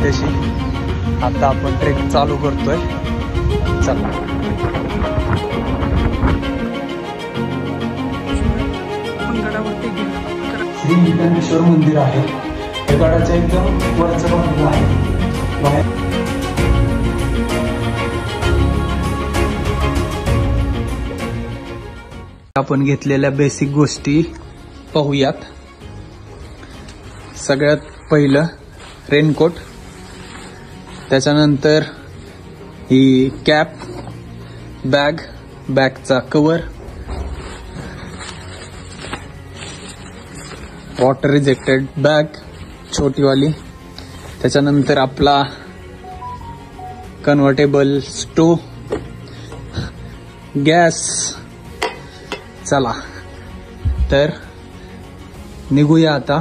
तशी आता आपण ट्रेक चालू करतोय. चला. श्री विठ्ठलेश्वर मंदिर आहे. हे गडाच्या एकदम वरचं बाजूला आहे. आपण घेतलेल्या बेसिक गोष्टी पाहूयात. सगळ्यात पहिलं रेनकोट, त्याच्यानंतर ही कॅप, बॅगचा कव्हर, वॉटर रिजेक्टेड बॅग छोटीवाली, त्याच्यानंतर आपला कन्व्हर्टेबल स्टोव, गॅस. चला तर निघूया आता.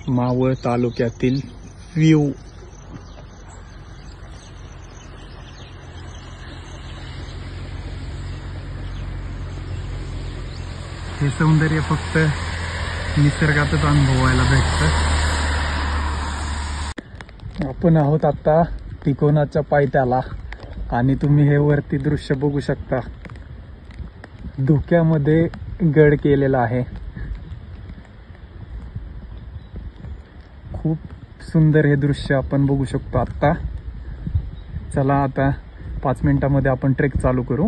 मावळ तालुक्यातील व्ह्यू. हे सौंदर्य फक्त निसर्गातच अनुभवायला भेटतं. आपण आहोत आता तिकोनाच्या पायथ्याला आणि तुम्ही हे वरती दृश्य बघू शकता. धुक्यामध्ये गड केलेला आहे. खूप सुंदर हे दृश्य आपण बघू शकतो आता. चला आता 5 मिनिटांमध्ये आपण ट्रेक चालू करू.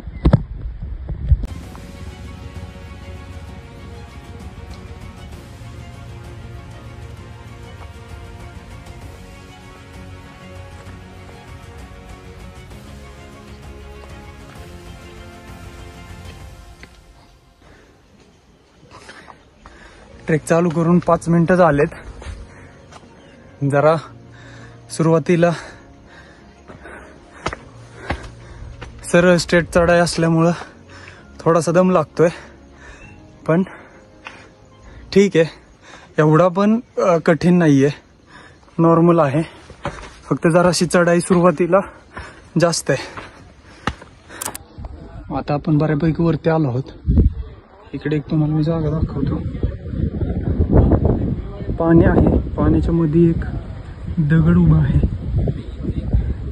ट्रेक चालू करून 5 मिनिटं झालेत. जरा सुरुवातीला सरळ स्ट्रेट चढाई असल्यामुळं थोडासा दम लागतोय, पण ठीक आहे. एवढा पण कठीण नाहीये, नॉर्मल आहे. फक्त जराशी चढाई सुरुवातीला जास्त आहे. आता आपण बऱ्यापैकी वरती आलो आहोत. इकडे एक तुम्हाला मी जागा दाखवतो. पाणी आहे, पाण्याच्या मध्ये एक दगड उभा आहे.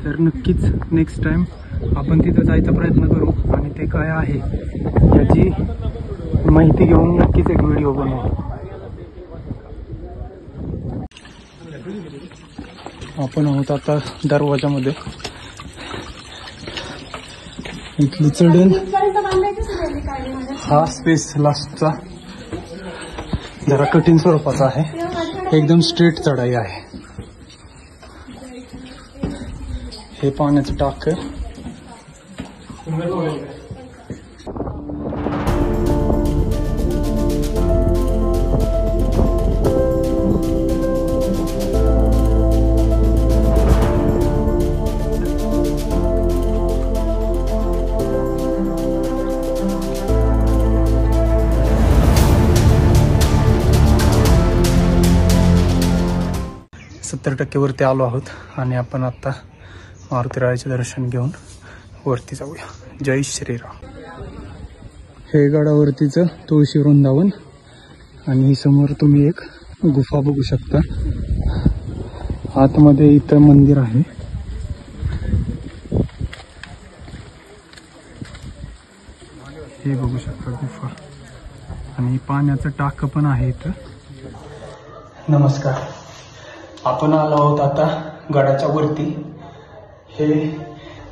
तर नक्कीच नेक्स्ट टाइम आपण तिथं जायचा प्रयत्न करू आणि ते काय आहे याची माहिती घेऊन नक्कीच एक व्हिडिओ बनवू. आपण आहोत आता दरवाजामध्ये. इथली चढण हा स्पेस लास्टचा जरा कठीण स्वरूपाचा आहे. एकदम स्ट्रेट चढाई आहे. हे पाण्याचं टाक. %70 वरती आलो आहोत आणि आपण आता मारुतीरायाचे दर्शन घेऊन वरती जाऊया. जय श्रीराम. हे गडावरतीचं तुळशी वृंदावन आणि ही समोर तुम्ही एक गुफा बघू शकता. आतमध्ये इथं मंदिर आहे. हे बघू शकता गुफा आणि पाण्याचं टाक पण आहे इथं. नमस्कार. आपण आलो आहोत आता गडाच्या वरती. हे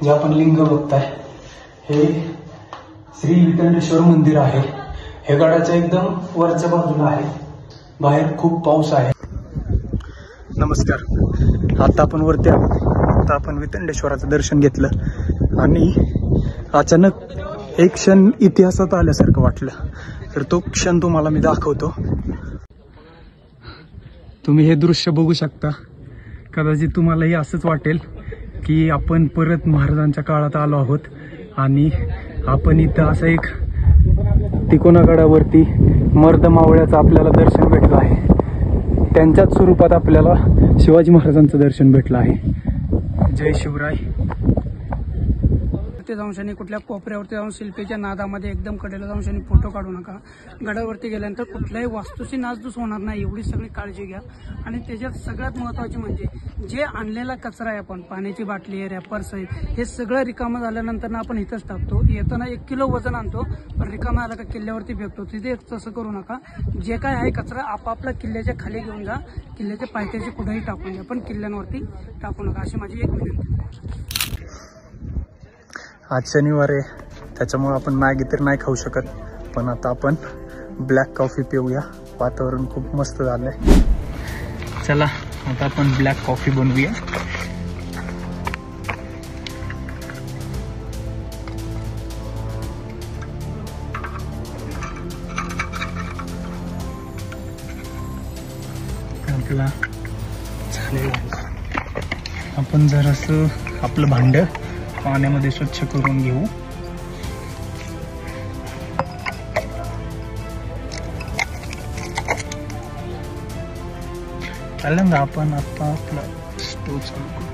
जे आपण लिंग बघताय हे श्री विठ्ठलेश्वर मंदिर आहे. हे गडाच्या एकदम वरच्या बाजूला आहे. बाहेर खूप पाऊस आहे. नमस्कार. आता आपण वरती आहोत. आता आपण वितंडेश्वराचं दर्शन घेतलं आणि अचानक एक क्षण इतिहासात आल्यासारखं वाटलं. तर तो क्षण तुम्हाला मी दाखवतो. तुम्ही हे दृश्य बघू शकता. कदाचित तुम्हालाही असंच वाटेल की आपण परत महाराजांच्या काळात आलो आहोत आणि आपण इथं असं एक तिकोना गडावरती मर्द मावळ्याचं आपल्याला दर्शन भेटलं आहे. त्यांच्याच स्वरूपात आपल्याला शिवाजी महाराजांचं दर्शन भेटलं आहे. जय शिवराय. ते जाऊन शनी कुठल्या कोपऱ्यावरती जाऊन शिल्पीच्या नादामध्ये एकदम कडेला जाऊन शनी फोटो काढू नका. गडावरती गेल्यानंतर कुठल्याही वास्तूची नासधूस होणार नाही एवढी सगळी काळजी घ्या. आणि त्याच्यात सगळ्यात महत्त्वाची म्हणजे जे आणलेला कचरा आहे आपण पाण्याची बाटली रॅपर्स आहे हे सगळं रिकामं झाल्यानंतर आपण इथंच टाकतो. येताना 1 किलो वजन आणतो पण रिकामा आला का किल्ल्यावरती फेकतो. तिथे तसं करू नका. जे काय आहे कचरा आपापला किल्ल्याच्या खाली घेऊन जा. किल्ल्याच्या पायथ्याची कुठेही टाकून द्या पण किल्ल्यांवरती टाकू नका अशी माझी एक विनंती. आज शनिवार आहे त्याच्यामुळे आपण मॅगी तर नाही खाऊ शकत पण आता आपण ब्लॅक कॉफी पिऊया. वातावरण खूप मस्त झालंय. चला आता आपण ब्लॅक कॉफी बनवूया. आपला झालेलं आहे. आपण जरासं आपलं भांड पाण्यामध्ये स्वच्छ करून घेऊ. पहिल्यांदा आपण आता आपला स्टोव चालू करू.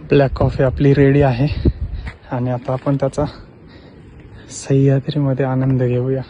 ब्लॅक कॉफी आपली रेडी आहे आणि आता आपण त्याचा सह्याद्रीमध्ये आनंद घेऊया.